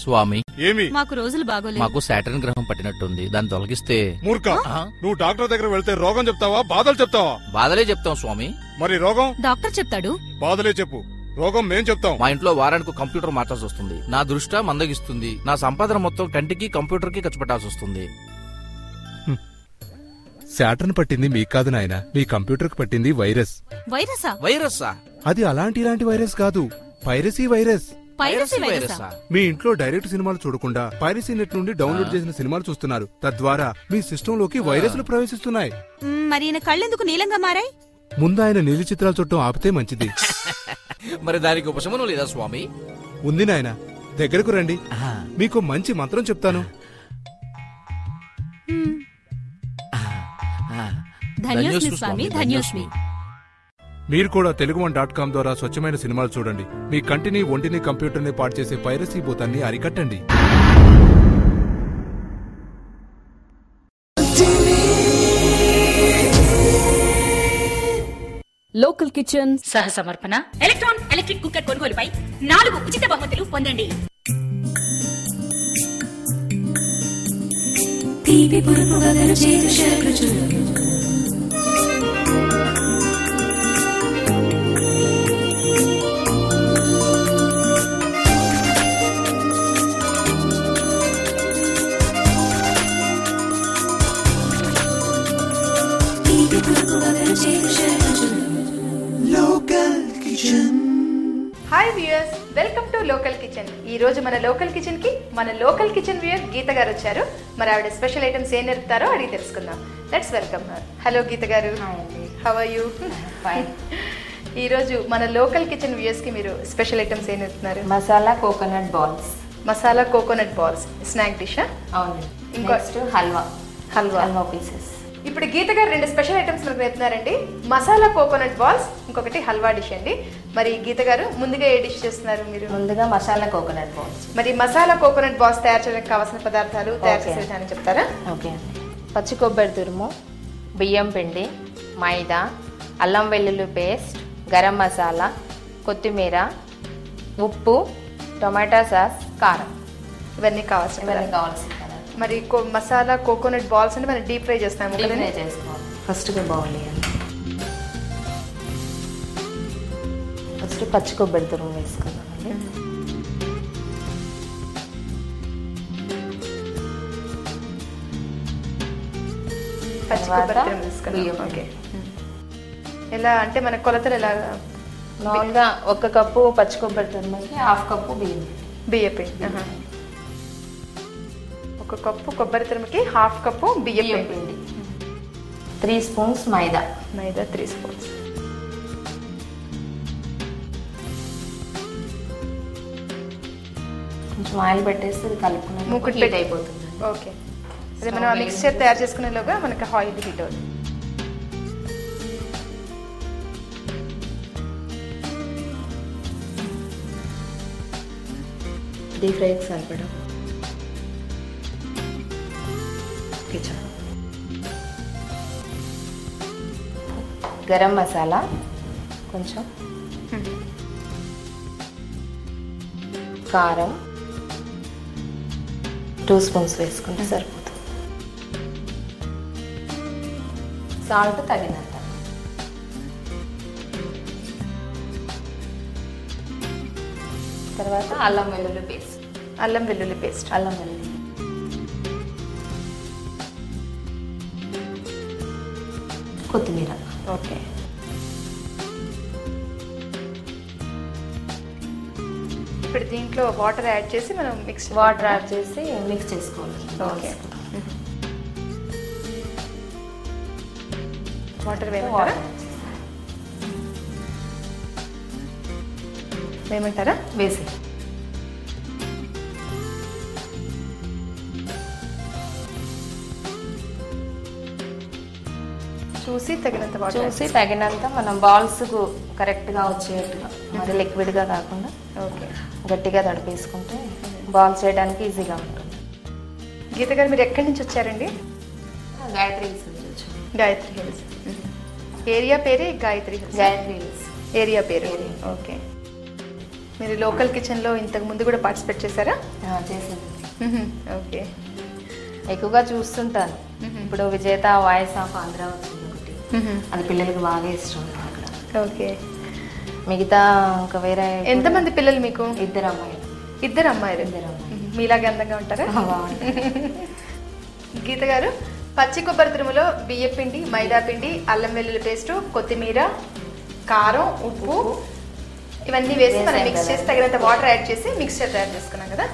స్వామి, ఏమి మాకు రోజులు బాగోలేదు. మాకు సాటర్న్ గ్రహం పట్టినట్టుంది. దాన్ని తొలగిస్తే. మూర్ఖ, నువ్వు డాక్టర్ దగ్గర వెళ్తే రోగం చెప్తావా బాధలు చెప్తావా? బాధలే చెప్తాం స్వామి. మరి రోగం? డాక్టర్ చెప్తాడు. బాధలే చెప్పు, రోగం మేం చెప్తాం. మా ఇంట్లో వారానికి కంప్యూటర్ మార్చాల్సి వస్తుంది. నా దృష్టి మందగిస్తుంది. నా సంపాదన మొత్తం కంటికి కంప్యూటర్ కి ఖర్చు పెట్టాల్సి వస్తుంది. శాటర్న్ పట్టింది మీకు కాదు నాయన, మీ కంప్యూటర్ కి పట్టింది వైరస్. వైరసా? వైరస్సా? అది ఇలాంటి వైరస్ కాదు, పైరసీ వైరస్. పైరసీ వైరసా? మీ ఇంట్లో డైరెక్ట్ సినిమాలు చూడకుండా పైరసీ నెట్ నుండి డౌన్లోడ్ చేసిన సినిమాలు చూస్తున్నారు. తద్వారా మీ సిస్టమ్ లోకి వైరస్లు ప్రవేశిస్తున్నాయి. మరి ఈయన కళ్ళెందుకు నీలంగా మారాయి? ముందు ఆయన నీలి చిత్రాలు చుట్టం ఆపితే మంచిది. మరి దానికి ఉపశమనం లేదా స్వామి? ఉంది నాయన, దగ్గరకు రండి, మీకు మంచి మంత్రం చెప్తాను. ధన్యోస్మి స్వామి, ధన్యోస్మి. మీరు కూడా తెలుగు1.com ద్వారా స్వచ్ఛమైన సినిమాలు చూడండి. మీ కంటిని, ఒంటిని, కంప్యూటర్ని పాడు చేసే పైరసీ భూతాన్ని అరికట్టండి. లోకల్ కిచెన్ సహ సమర్పణ ఎలక్ట్రాన్ ఎలక్ట్రిక్ కుక్కర్ కొనుగోలుపై 4 ఉచిత బహుమతులు పొందండి. Hi viewers, welcome to local kitchen. ఈ రోజు మన లోకల్ కిచెన్ కి మన లోకల్ కిచెన్ వ్యూయర్ గీత గారు వచ్చారు. మరి ఆవిడ స్పెషల్ ఐటమ్స్ ఏం నేర్పుతారో అడిగి తెలుసుకుందాం. Let's welcome her. హలో గీత గారు, హౌ ఆర్ యూ? ఫైన్. ఈ రోజు మన లోకల్ కిచెన్ వ్యూయర్స్ కి మీరు స్పెషల్ ఐటమ్స్ ఏం నేర్పుతున్నారు? Masala coconut balls. Masala coconut balls snack dish. అవును. ఇంకో హల్వా. హల్వా పీసెస్. ఇప్పుడు గీత గారు 2 స్పెషల్ ఐటమ్స్ మనకు నేర్పుతున్నారండి. మసాలా కోకోనట్ బాల్స్, ఇంకొకటి హల్వా డిష్ అండి. మరి గీత గారు ముందుగా ఏ డిష్ చేస్తున్నారు మీరు? ముందుగా మసాలా కోకోనట్ బాల్స్. మరి మసాలా కోకోనట్ బాల్స్ తయారు చేయడానికి కావాల్సిన పదార్థాలు, తయారు చేసే విధానం చెప్తారా? ఓకే అండి. పచ్చి కొబ్బరి తురుము, బియ్యం పిండి, మైదా, అల్లం వెల్లుల్లి పేస్ట్, గరం మసాలా, కొత్తిమీర, ఉప్పు, టొమాటో సాస్, కారం. ఇవన్నీ కావాల్సిన మరి మసాలా కోకోనట్ బాల్స్ అంటే మనం డీప్ ఫ్రై చేస్తాము. చేసుకోవాలి. ఫస్ట్గా బౌల్ వేయాలి. ఫస్ట్ పచ్చి కొబ్బరి తురుము వేసుకుందామండి. ఎలా అంటే మన కొలతలు ఎలా? మామూలుగా 1 కప్పు పచ్చి కొబ్బరి తురుముకి 1/2 కప్పు బియ్యం పిండి. 1 కప్పు కొబ్బరి తురుముకి 1/2 కప్పు బియ్యం పిండి. 3 స్పూన్స్ మైదా. 3 స్పూన్స్. కొంచెం ఆయిల్ పెట్టేసి ఇది కలుపుకున్నాం. మూకుడు హీట్ అయిపోతుంది. ఓకే. అదే మనం మిక్స్చర్ తయారు చేసుకునేలోగా మనకి ఆయిల్ హీట్ అవుతుంది. డీప్ ఫ్రైకి సరిపడా గరం మసాలా కొంచెం, కారం 2 స్పూన్స్ వేసుకుంటే సరిపోతుంది. సాల్ట్ తగినంత. తర్వాత అల్లం వెల్లుల్లి పేస్ట్. అల్లం వెల్లుల్లి కొత్తిమీర. ఓకే. ఇప్పుడు దీంట్లో వాటర్ యాడ్ చేసి మనం మిక్స్ చేసుకోవాలి. ఓకే. వాటర్ వేయమంటారా? వేసి చూసి తగినంత మనం బాల్స్ కరెక్ట్ గా వచ్చేట్టుగా, మరి లిక్విడ్ గా కాకుండా ఓకే గట్టిగా తడిపేసుకుంటే బాల్స్ చేయడానికి ఈజీగా ఉంటుంది. గీత గారు మీరు ఎక్కడి నుంచి వచ్చారండి? గాయత్రి హిల్స్ నుంచి వచ్చాను. గాయత్రి హిల్స్. ఏరియా పేరే Gayatri hills. Gayatri hills area పేరు. ఓకే. మీరు లోకల్ కిచెన్లో ఇంతకు ముందు కూడా పార్టిసిపేట్ చేశారా? చేసేది. ఓకే. ఎక్కువగా చూస్తుంటాను. ఇప్పుడు విజేత వాయిస్ ఆఫ్ ఆంధ్ర వచ్చింది ఒకటి, అది పిల్లలకి బాగా ఇష్టం అక్కడ. ఓకే. మిగతా ఇంకా వేరే ఎంతమంది పిల్లలు మీకు? ఇద్దరు అమ్మాయిలు. ఇద్దరు అమ్మాయిలు. మీలాగే అందంగా ఉంటారా? గీత గారు, పచ్చి కొబ్బరి తురుములో బియ్య పిండి, మైదా పిండి, అల్లం వెల్లుల్లి పేస్ట్, కొత్తిమీర, కారం, ఉప్పు ఇవన్నీ వేసి మనం మిక్స్ చేసి తగినంత వాటర్ యాడ్ చేసి మిక్స్చర్ తయారు చేసుకున్నాం కదా.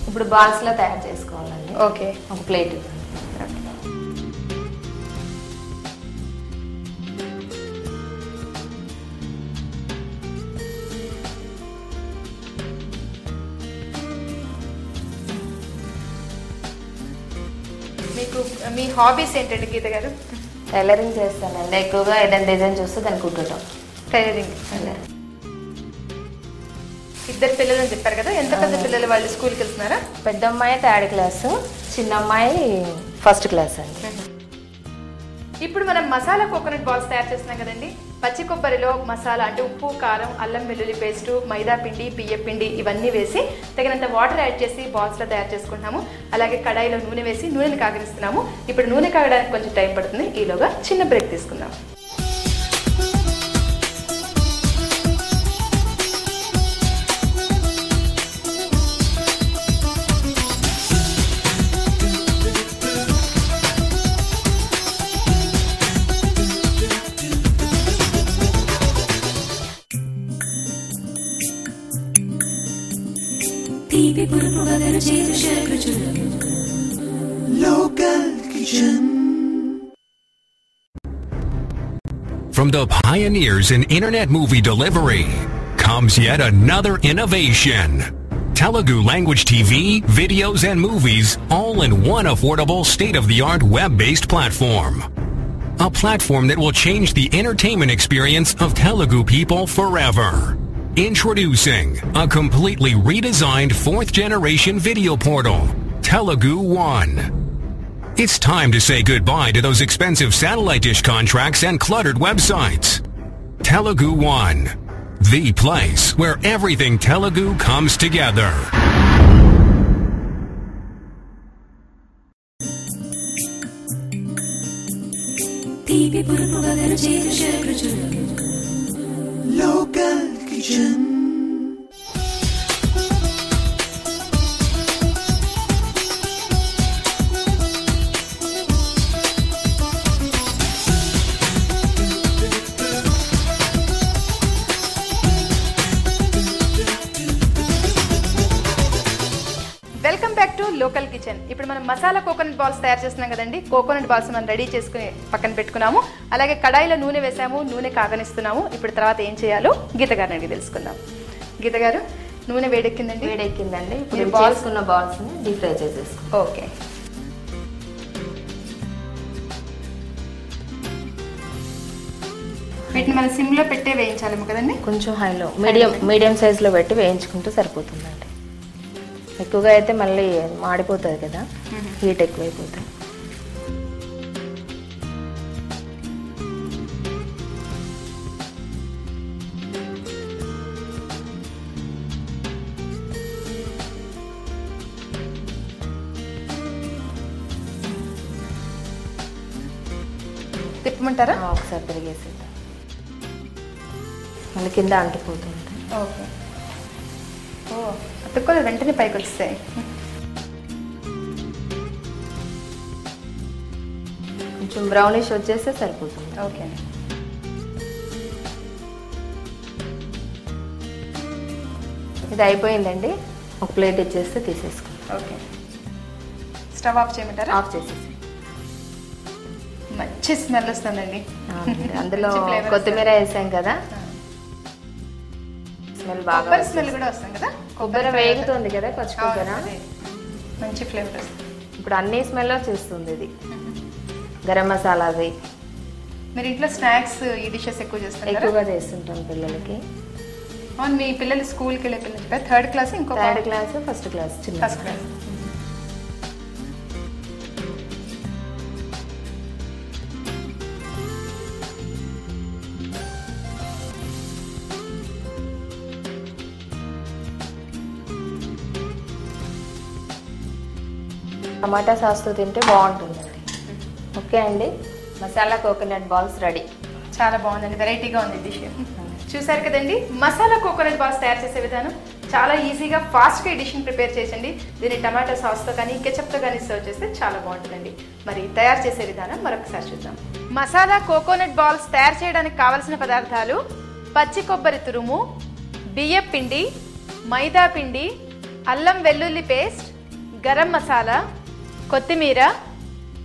ఇప్పుడు బాల్స్ లో తయారు చేసుకోవాలండి. ఓకే. ఒక ప్లేట్. మీకు మీ హాబీస్ ఏంటండి గీత గారు? టైలరింగ్ చేస్తానండి. ఎక్కువగా ఏదైనా డిజైన్ చూస్తే దాన్ని కుట్టడం. టైలరింగ్. ఇద్దరు పిల్లలు చెప్పారు కదా, ఎంత పెద్ద పిల్లలు వాళ్ళు? స్కూల్కి వెళ్తున్నారా? పెద్ద అమ్మాయి 3rd క్లాసు, చిన్న అమ్మాయి 1st క్లాస్ అండి. ఇప్పుడు మనం మసాలా కోకోనట్ బాల్స్ తయారు చేస్తున్నాం కదండి. పచ్చి కొబ్బరిలో మసాలా అంటే ఉప్పు, కారం, అల్లం వెల్లుల్లి పేస్ట్, మైదా పిండి, బియ్య పిండి ఇవన్నీ వేసి తగినంత వాటర్ యాడ్ చేసి బాల్స్లో తయారు చేసుకుంటున్నాము. అలాగే కడాయిలో నూనె వేసి నూనెని కాగనిస్తున్నాము. ఇప్పుడు నూనె కాగడానికి కొంచెం టైం పడుతుంది. ఈలోగా చిన్న బ్రేక్ తీసుకుందాం. Local Kitchen. From the pioneers in internet movie delivery comes yet another innovation. Telugu language TV, videos and movies all in one affordable state-of-the-art web-based platform. A platform that will change the entertainment experience of Telugu people forever. Introducing a completely redesigned 4th-generation video portal, Telugu One. It's time to say goodbye to those expensive satellite dish contracts and cluttered websites. Telugu One, the place where everything Telugu comes together. Local Kitchen. Welcome back to local kitchen. ఇప్పుడు మనం masala coconut balls తయారు చేస్తున్నాం కదండి. Coconut balls మనం ready చేసుకుని పక్కన పెట్టుకున్నాము. అలాగే కడాయిలో నూనె వేసాము, నూనె కాగనిస్తున్నాము. ఇప్పుడు తర్వాత ఏం చేయాలో గీత గారిని అడిగి తెలుసుకుందాం. గీత గారు, నూనె వేడెక్కిందండి? వేడెక్కిందండి. ఇప్పుడు బాల్స్ ఉన్న బాల్స్ ని డీప్ ఫ్రై చేసేసుకో. ఓకే. వీటిని మనం సిమ్ లో పెట్టే వేయించాలేమో కదండి? కొంచెం హైలో, మీడియం సైజ్ లో పెట్టి వేయించుకుంటూ సరిపోతుందండి. ఎక్కువగా అయితే మళ్ళీ మాడిపోతుంది కదా, హీట్ ఎక్కువైపోతుంది. తిప్పమంటారా? ఒకసారి తిరిగేసేద్దాం, మళ్ళీ కింద అంటుపోతుంది. ఓకే. ఓ, అతుక్కోలు వెంటనే పైకి వస్తాయి. కొంచెం బ్రౌనిష్ వచ్చేస్తే సరిపోతుంది. ఓకే. ఇది అయిపోయిందండి. ఒక ప్లేట్ ఇచ్చేస్తే తీసేసుకుంటాం. ఓకే. స్టవ్ ఆఫ్ చేయమంటారా? ఆఫ్ చేసేసి. మంచి స్మెల్ వస్తుందండి. అందులో కొత్తిమీర వేసాం కదా, స్మెల్ బాగా. కొబ్బరి స్మెల్ కూడా వస్తుంది కదా, కొబ్బరి వేగుతుంది కదా, పచ్చి కొబ్బరి, మంచి ఫ్లేవర్ వస్తుంది. ఇప్పుడు అన్ని స్మెల్ వచ్చేస్తుంది. ఇది గరం మసాలాది. మీరు ఇంట్లో స్నాక్స్ ఈ డిషెస్ ఎక్కువ చేస్తారు? ఎక్కువగా చేస్తుంటాం పిల్లలకి. అవును, మీ పిల్లలు స్కూల్కి వెళ్ళే పిల్లలు 3rd క్లాస్, ఇంకో 3rd క్లాస్, 1st క్లాస్, చిన్న 1st క్లాస్. టమాటా సాస్తో తింటే బాగుంటుందండి. ఓకే అండి, మసాలా కోకోనట్ బాల్స్ రెడీ. చాలా బాగుందండి, వెరైటీగా ఉంది డిష్. చూసారు కదండి, మసాలా కోకోనట్ బాల్స్ తయారు చేసే విధానం చాలా ఈజీగా ఫాస్ట్గా ఈ డిష్ని ప్రిపేర్ చేయండి. దీన్ని టమాటా సాస్తో కానీ కెచప్తో కానీ సర్వ్ చేస్తే చాలా బాగుంటుందండి. మరి తయారు చేసే విధానం మరొకసారి చూద్దాం. మసాలా కోకోనట్ బాల్స్ తయారు చేయడానికి కావలసిన పదార్థాలు: పచ్చి కొబ్బరి తురుము, బియ్యం పిండి, మైదా పిండి, అల్లం వెల్లుల్లి పేస్ట్, గరం మసాలా, కొత్తిమీర,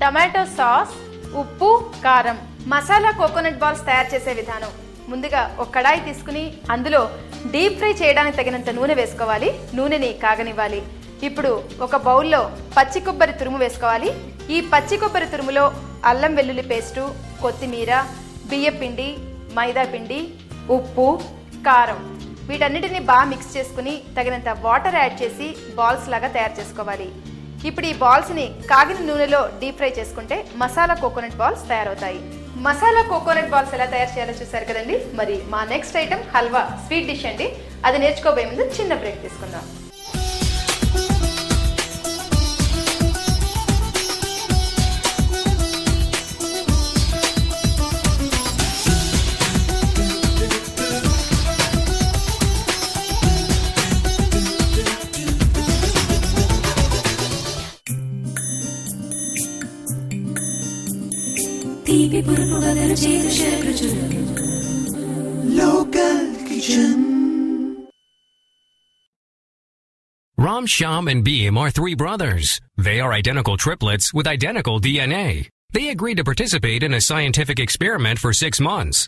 టమాటో సాస్, ఉప్పు, కారం. మసాలా కోకోనట్ బాల్స్ తయారు చేసే విధానం: ముందుగా ఒక కడాయి తీసుకుని అందులో డీప్ ఫ్రై చేయడానికి తగినంత నూనె వేసుకోవాలి. నూనెని కాగనివ్వాలి. ఇప్పుడు ఒక బౌల్లో పచ్చి కొబ్బరి తురుము వేసుకోవాలి. ఈ పచ్చి కొబ్బరి తురుములో అల్లం వెల్లుల్లి పేస్టు, కొత్తిమీర, బియ్యం పిండి, మైదా పిండి, ఉప్పు, కారం వీటన్నిటిని బాగా మిక్స్ చేసుకుని తగినంత వాటర్ యాడ్ చేసి బాల్స్ లాగా తయారు చేసుకోవాలి. ఇప్పుడు ఈ బాల్స్ని కాగిన నూనెలో డీప్ ఫ్రై చేసుకుంటే మసాలా కోకోనట్ బాల్స్ తయారవుతాయి. మసాలా కోకోనట్ బాల్స్ ఎలా తయారు చేయాలో చూసారు కదండి. మరి మా next item halwa, sweet dish అండి. అది నేర్చుకోబోయే ముందు చిన్న బ్రేక్ తీసుకుందాం. Local Kitchen. Ram, Shyam, and Beam are three brothers. They are identical triplets with identical DNA. They agreed to participate in a scientific experiment for 6 months.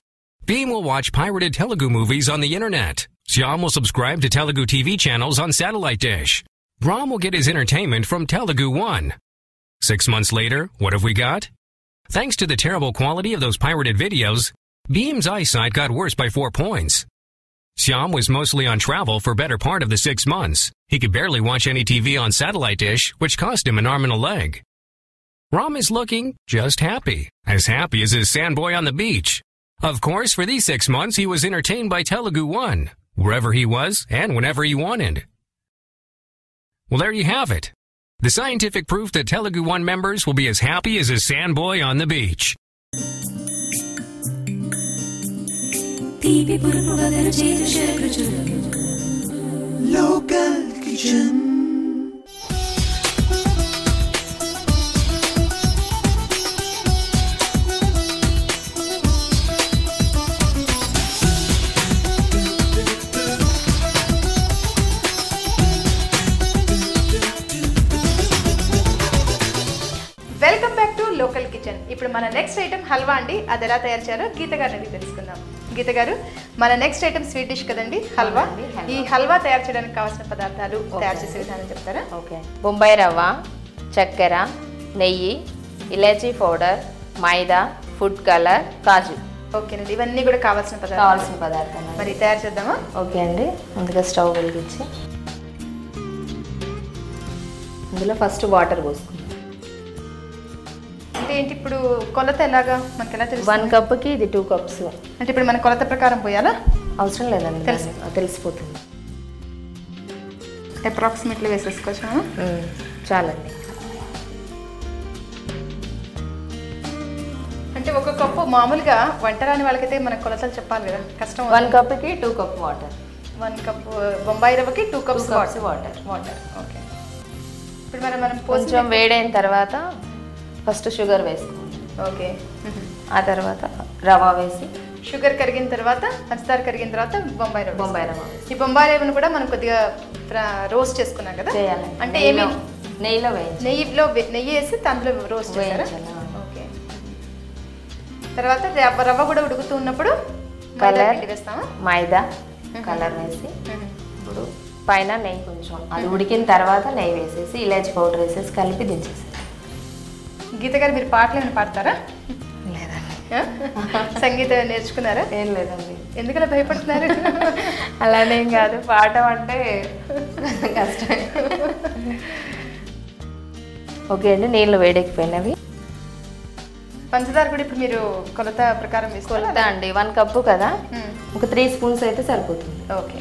Beam will watch pirated Telugu movies on the internet. Shyam will subscribe to Telugu TV channels on satellite dish. Ram will get his entertainment from Telugu One. 6 months later, what have we got? Thanks to the terrible quality of those pirated videos, Beam's eyesight got worse by 4 points. Shyam was mostly on travel for better part of the 6 months. He could barely watch any TV on satellite dish, which cost him an arm and a leg. Ram is looking just happy as his sandboy on the beach. Of course, for these 6 months, he was entertained by Telugu One, wherever he was and whenever he wanted. Well, there you have it. The scientific proof that Telugu One members will be as happy as a sandboy on the beach. Local Kitchen. Welcome back to local kitchen. ఇప్పుడు మన next item halwa అండి. అది ఎలా తయారు చేయాలో గీత గారిని అడిగి తెలుసుకుందాం. గీత గారు, మన నెక్స్ట్ ఐటమ్ స్వీట్ డిష్ కదండి, హల్వా. ఈ హల్వా తయారు చేయడానికి కావాల్సిన పదార్థాలు, తయారు చేసే విధానం చెప్తారా? ఓకే. బొంబాయి రవ్వ, చక్కెర, నెయ్యి, ఇలాచీ పౌడర్, మైదా, ఫుడ్ కలర్, కాజు. ఓకేనండి, ఇవన్నీ కూడా కావాల్సిన పదార్థాలు. మరి తయారు చేద్దామా? ఓకే అండి. ముందుగా స్టవ్ వెలిగించి ఇందులో ఫస్ట్ వాటర్ పోసుకుందాం. అంటే ఏంటి ఇప్పుడు కొలత ఎలాగా మనకి ఎలా తెలుసు? 1 కప్కి ఇది 2 కప్స్. అంటే ఇప్పుడు మన కొలత ప్రకారం పోయాలా? అవసరం లేదండి, తెలిసిపోతుంది. అప్రాక్సిమేట్లీ వేసేసుకోవచ్చా? చాలండి. అంటే ఒక కప్పు మామూలుగా వంట రాని వాళ్ళకైతే మన కొలతలు చెప్పాలి కదా, కష్టం. 1 కప్కి 2 కప్ వాటర్. 1 కప్పు బొంబాయి రవ్వకి 2 కప్స్ వాటర్. ఓకే. ఇప్పుడు మనం కొంచెం వేడైన తర్వాత ఫస్ట్ షుగర్ వేసుకోండి. ఓకే. ఆ తర్వాత రవ్వ వేసి, షుగర్ కరిగిన తర్వాత, పంచదార కరిగిన తర్వాత బొంబాయి రవ్వ. ఈ బొంబాయి రవ్వను కూడా మనం కొద్దిగా రోస్ట్ చేసుకున్నాం కదా, చేయాలి. అంటే నెయ్యిలో నెయ్యి వేసి అందులో రోస్ట్ చేయాలి. ఓకే. తర్వాత రవ్వ కూడా ఉడుకుతూ ఉన్నప్పుడు కలర్ వేస్తాము, మైదా కలర్ వేసి, ఇప్పుడు పైన నెయ్యి కొంచెం, అది ఉడికిన తర్వాత నెయ్యి వేసేసి ఇలాచి పౌడర్ వేసేసి కలిపి దించేసి. గీత గారు, మీరు పాటలు ఏమైనా పాడతారా? లేదండి. సంగీతం నేర్చుకున్నారా? ఏం లేదండి. ఎందుకలా భయపడుతున్నారు? అలానేం కాదు, పాడటం అంటే కష్టం. ఓకే అండి, నీళ్ళు వేడెక్కిపోయినవి. పంచదార కూడా ఇప్పుడు మీరు కొలత ప్రకారం కొలత అండి 1 కప్పు కదా, ఒక 3 స్పూన్స్ అయితే సరిపోతుంది. ఓకే.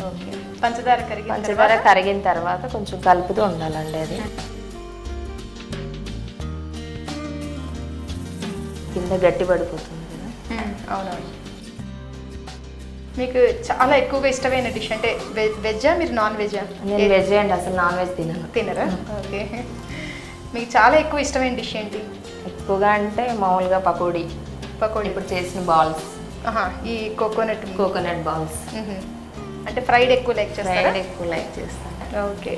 ఓకే. పంచదార కరిగిన తర్వాత కొంచెం కలుపుతూ ఉండాలండి. అది కింద గట్టి పడిపోతుంది కదా. అవునవును. మీకు చాలా ఎక్కువగా ఇష్టమైన డిష్ అంటే వెజ్జా, మీరు నాన్ వెజ్జా? నేను వెజ్ అండి, అసలు నాన్ వెజ్ తినరా? ఓకే. మీకు చాలా ఎక్కువ ఇష్టమైన డిష్ ఏంటి? ఎక్కువగా అంటే మామూలుగా పకోడీ ఇప్పుడు చేసిన బాల్స్. ఈ కోకోనట్ బాల్స్ అంటే ఫ్రైడ్ ఎక్కువ లైక్ చేస్తాను. ఎక్కువ లైక్ చేస్తాను. ఓకే.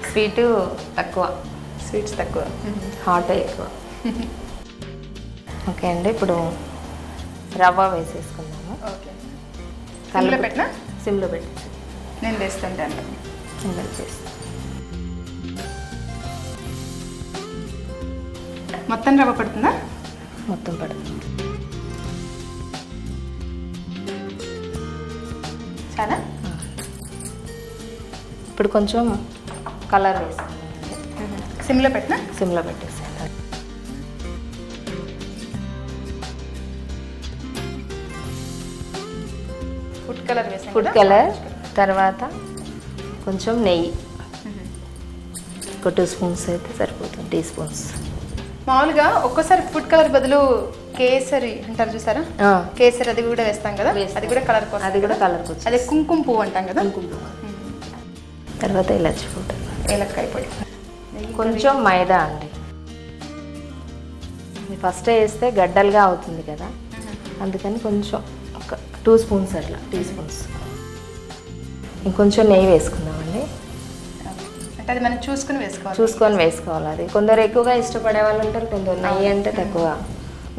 స్వీట్స్ తక్కువ, హాట్ ఎక్కువ. ఓకే అండి, ఇప్పుడు రవ్వ వేసేసుకుందాము. ఓకే. సిమ్లో పెట్టినా? సిమ్లో పెట్టేసి నేను వేస్తుంటాను. మొత్తం రవ్వ పడుతుందా? మొత్తం పడుతుంది. చాలా. ఇప్పుడు కొంచెం కలర్ వేసుకుందాం. సిమ్లో పెట్టినా? సిమ్లో పెట్టేసి ఫుడ్ కలర్ తర్వాత కొంచెం నెయ్యి, ఒక 2 స్పూన్స్ అయితే సరిపోతుంది. 2 స్పూన్స్. మామూలుగా ఒక్కోసారి ఫుడ్ కలర్ బదులు కేసరి అంటారు చూసారా? కేసరి అది కూడా వేస్తాం కదా, అది కూడా కలర్ కోసం. అది కూడా కలర్ కోసం. అదే కుంకుమ పువ్వు అంటాం కదా. కుంకుమ పువ్వు తర్వాత ఇలాచి పౌడర్, ఏలక్కాయ పొడి, కొంచెం మైదా అండి. ఫస్ట్ వేస్తే గడ్డలుగా అవుతుంది కదా, అందుకని కొంచెం ఒక 2 స్పూన్స్ అట్లా, 2 స్పూన్స్. ఇంకొంచెం నెయ్యి వేసుకుందామండి. అంటే అది మనం చూసుకొని వేసుకోవాలి. అది కొందరు ఎక్కువగా ఇష్టపడే వాళ్ళు ఉంటారు, కొందరు నెయ్యి అంటే తక్కువ.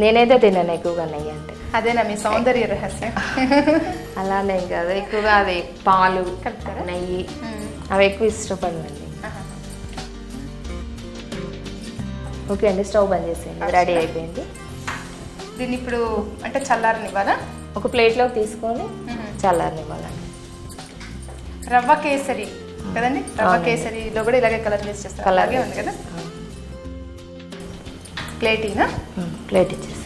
నేనైతే తిన్నాను ఎక్కువగా నెయ్యి అంటే. అదేనా మీ సౌందర్య రహస్యం? అలానే కాదు, ఎక్కువగా అది పాలు నెయ్యి అవి ఎక్కువ ఇష్టపడినండి. ఓకే అండి, స్టవ్ బంద్ చేసేయండి. రెడీ అయిపోయింది. దీన్ని ఇప్పుడు అంటే చల్లారనివ్వాలా? ఒక ప్లేట్లోకి తీసుకొని చల్లారనివ్వాలండి. రవ్వ కేసరి కదండి, రవ్వ కేసరిలో కూడా ఇలాగే కలర్ వేసి చేస్తారు. అలాగే ఉంది కదా. ప్లేట్ ఇచ్చేసి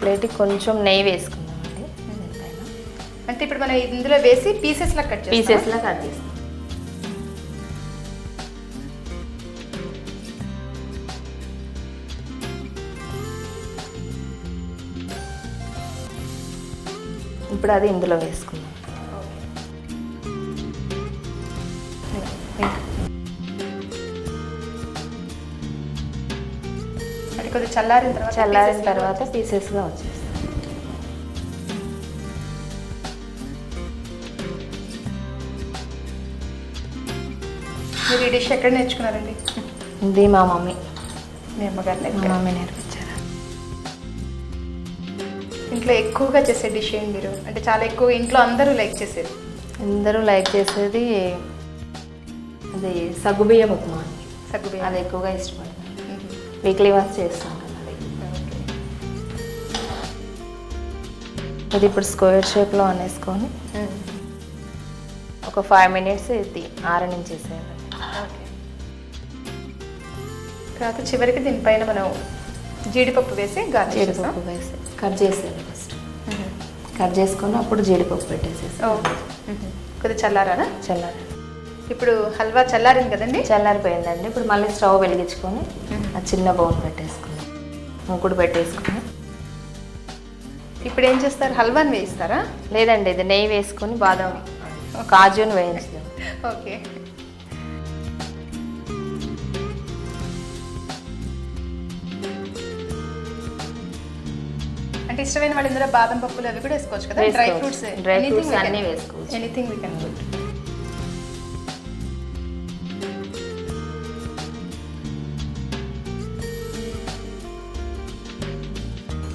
ప్లేట్కి కొంచెం నెయ్యి వేసుకుందామండి. అంటే ఇప్పుడు మనం ఇందులో వేసి పీసెస్లా కట్ చేస్తాం. ఇప్పుడు అది ఇందులో వేసుకుందాం. అది కొద్దిగా చల్లారిన తర్వాత పీసెస్గా వచ్చేస్తాం. మీరు ఈ డిష్ ఎక్కడ నేర్చుకున్నారండి? ఇది మా మమ్మీ, మీ అమ్మగారు నేర్పించారు. ఇంట్లో ఎక్కువగా చేసే డిష్ ఏంటి మీరు? అంటే చాలా ఎక్కువ ఇంట్లో అందరూ లైక్ చేసేది అది సగ్గుబియ్యం ఉప్మా. అది ఎక్కువగా ఇష్టపడతాను. వీక్లీ వన్స్ చేస్తాను కదా. అది ఇప్పుడు స్క్వేర్ షేప్లో అనేసుకొని ఒక 5 మినిట్స్ ఇది ఆరనించేసేయాలి. తర్వాత చివరికి దీనిపైన మనం జీడిపప్పు వేసి కట్ చేసేయాలి. ఫస్ట్ కట్ చేసుకొని అప్పుడు జీడిపప్పు పెట్టేసేసి కొద్దిగా చల్లారా? ఇప్పుడు హల్వా చల్లారింది కదండి? చల్లారిపోయిందండి. ఇప్పుడు మళ్ళీ స్టవ్ వెలిగించుకొని ఆ చిన్న బౌల్ పెట్టేసుకుని మూకుడు పెట్టేసుకుని ఇప్పుడు ఏం చేస్తారు? హల్వాని వేయిస్తారా? లేదండి, ఇది నెయ్యి వేసుకొని బాదం కాజుని వేయించుదాం. ఓకే. అంటే ఇష్టమైన వాళ్ళు ఇందులో బాదం పప్పులు అవి కూడా వేసుకోవచ్చు కదా? డ్రై ఫ్రూట్స్ అన్నీ వేసుకోవచ్చు. Anything we can put.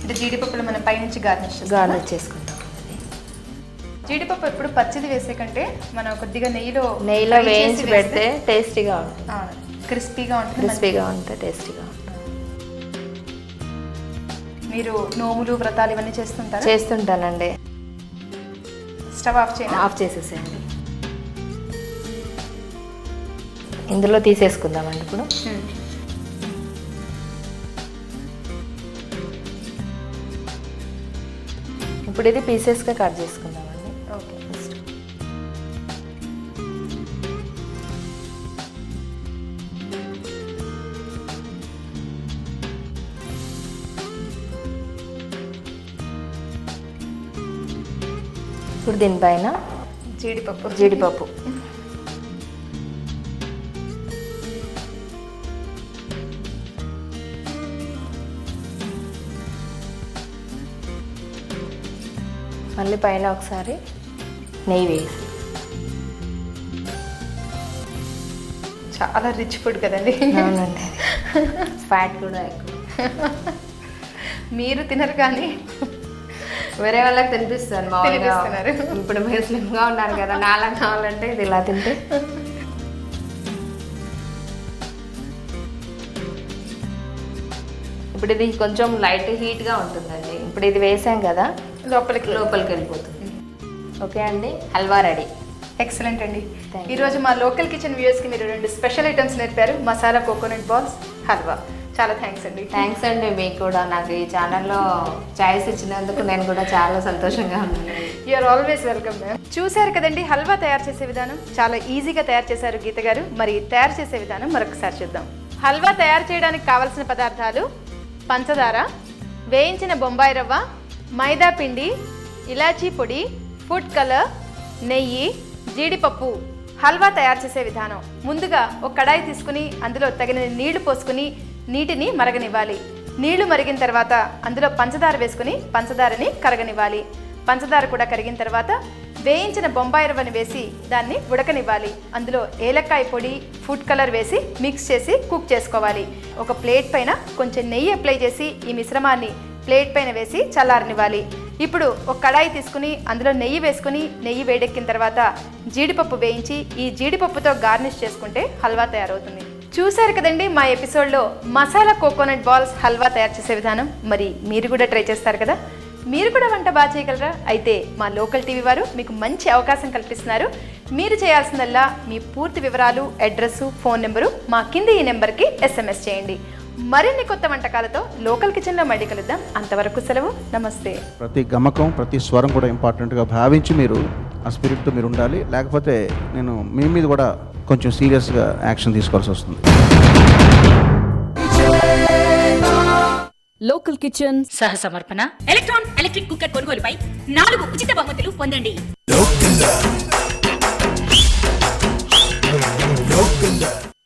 అంటే జీడిపప్పులు మనం పైనుంచి గార్నిష్ చేసుకుంటాం. జీడిపప్పు ఎప్పుడు పచ్చిది వేసే కంటే మనం కొద్దిగా నెయ్యిలో వేయించి పెడితే టేస్టీగా ఉంటుంది. క్రిస్పీగా ఉంటుంది, టేస్టీగా ఉంటుంది. మీరు నోములు వ్రతాలు ఇవన్నీ చేస్తుంటారా? చేస్తుంటానండి. స్టవ్ ఆఫ్ చేసేసేయండి. ఇందులో తీసేసుకుందామండి. ఇప్పుడు ఇప్పుడు ఇది పీసెస్గా కట్ చేసుకుందామండి. ఓకే. ఇప్పుడు దీనిపైన జీడిపప్పు మళ్ళీ పైన ఒకసారి నెయ్యి వేసి. చాలా రిచ్ ఫుడ్ కదండి. అవునండి, ఫ్యాట్ కూడా ఎక్కువ. మీరు తినరు కానీ వేరే వాళ్ళకి తినిపిస్తాను మామూలుగా. తినిపిస్తున్నారు. ఇప్పుడు మీరు స్లిమ్గా ఉన్నారు కదా, నాలా కావాలంటే ఇది ఇలా తింటే. ఇప్పుడు ఇది కొంచెం లైట్ హీట్గా ఉంటుందండి. ఇప్పుడు ఇది వేసాం కదా, లోపలికి వెళ్ళిపోతుంది. ఓకే అండి, హల్వా రెడీ. ఎక్సలెంట్ అండి. Thank you. ఈరోజు మా లోకల్ కిచెన్ వ్యూయర్స్కి మీరు 2 స్పెషల్ ఐటమ్స్ నేర్పారు, మసాలా కోకోనట్ బాల్స్, హల్వా. చాలా థ్యాంక్స్ అండి. థ్యాంక్స్ అండి మీకు కూడా. నాకు ఈ ఛానల్లో ఛాయిస్ ఇచ్చినందుకు నేను కూడా చాలా సంతోషంగా ఉన్నాను. You're always welcome ma'am. చూశారు కదండి హల్వా తయారు చేసే విధానం, చాలా ఈజీగా తయారు చేశారు గీత గారు. మరి తయారు చేసే విధానం మరొకసారి చూద్దాం. హల్వా తయారు చేయడానికి కావలసిన పదార్థాలు: పంచదార, వేయించిన బొంబాయి రవ్వ, మైదా పిండి, ఇలాచీ పొడి, ఫుడ్ కలర్, నెయ్యి, జీడిపప్పు. హల్వా తయారు చేసే విధానం: ముందుగా ఒక కడాయి తీసుకుని అందులో తగిన నీళ్లు పోసుకుని నీటిని మరగనివ్వాలి. నీళ్లు మరిగిన తర్వాత అందులో పంచదార వేసుకుని పంచదారని కరగనివ్వాలి. పంచదార కూడా కరిగిన తర్వాత వేయించిన బొంబాయి రవ్వని వేసి దాన్ని ఉడకనివ్వాలి. అందులో ఏలక్కాయ పొడి, ఫుడ్ కలర్ వేసి మిక్స్ చేసి కుక్ చేసుకోవాలి. ఒక ప్లేట్ పైన కొంచెం నెయ్యి అప్లై చేసి ఈ మిశ్రమాన్ని ప్లేట్ పైన వేసి చల్లారనివ్వాలి. ఇప్పుడు ఒక కడాయి తీసుకుని అందులో నెయ్యి వేసుకుని నెయ్యి వేడెక్కిన తర్వాత జీడిపప్పు వేయించి ఈ జీడిపప్పుతో గార్నిష్ చేసుకుంటే హల్వా తయారవుతుంది. చూశారు కదండి మా ఎపిసోడ్లో మసాలా కోకోనట్ బాల్స్ హల్వా తయారు చేసే విధానం. మరి మీరు కూడా ట్రై చేస్తారు కదా? మీరు కూడా వంట బాగా చేయగలరా? అయితే మా లోకల్ టీవీ వారు మీకు మంచి అవకాశం కల్పిస్తున్నారు. మీరు చేయాల్సిందల్లా మీ పూర్తి వివరాలు, అడ్రస్, ఫోన్ నెంబరు మా కింద ఈ నెంబర్కి SMS చేయండి. మరిన్ని కొత్త వంటకాలతో లోకల్ కిచెన్లో మళ్ళీ కలుద్దాం. అంతవరకు సెలవు, నమస్తే. ప్రతి గమకం, ప్రతి స్వరం కూడా ఇంపార్టెంట్గా భావించి మీరు ఆ స్పిరిట్తో మీరు ఉండాలి. లేకపోతే నేను మీ మీద కూడా కొంచెం సీరియస్గా యాక్షన్ తీసుకోవాల్సి వస్తుంది. లోకల్ కిచెన్ సహ సమర్పణ ఎలక్ట్రిక్ కుక్కర్ కొనుగోలుపై 4 ఉచిత బహుమతులు పొందండి. Local